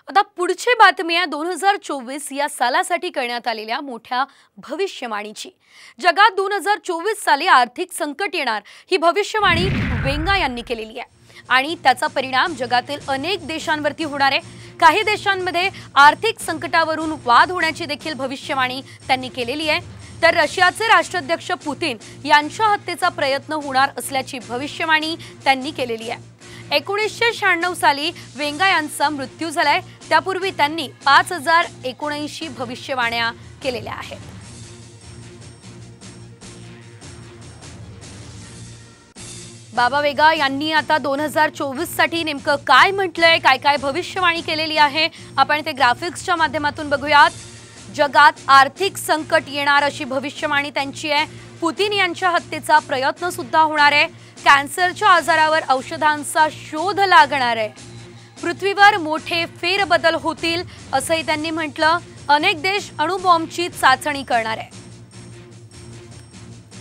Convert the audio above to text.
आता पुढची बातमी आहे 2024 या सालासाठी करण्यात आलेल्या मोठ्या भविष्यवाणीची। जगात 2024 साली आर्थिक संकट येणार ही भविष्यवाणी वेंगा यांनी केलेली आहे आणि त्याचा परिणाम जगातील अनेक देशांवरती होणार आहे। काही देशांमध्ये आर्थिक संकटावरून वाद होण्याची देखील भविष्यवाणी त्यांनी केलेली आहे। तर रशियाचे राष्ट्राध्यक्ष पुतिन यांच्या हत्येचा प्रयत्न होणार असल्याची भविष्यवाणी त्यांनी केलेली आहे। 1996 साली वेंगा यांचा मृत्यू झालाय। त्यापूर्वी त्यांनी 5079 भविष्यवाण्या केलेल्या आहेत। बाबा वेगा यांनी आता 2024 साठी नेमकं काय म्हटलंय, काय काय भविष्यवाणी केलेली आहे, आपण ते ग्राफिक्सच्या माध्यमातून बघूयात। जगात आर्थिक संकट येणार अशी भविष्यवाणी त्यांची आहे। पुतिन यांच्या हत्येचा प्रयत्न सुद्धा होणार आहे। कॅन्सरच्या आजारावर औषधांचा शोध लागणार आहे। पृथ्वीवर मोठे फेरबदल होतील असंही त्यांनी म्हटलं। अनेक देश अणुबॉम्बची चाचणी करणार आहे।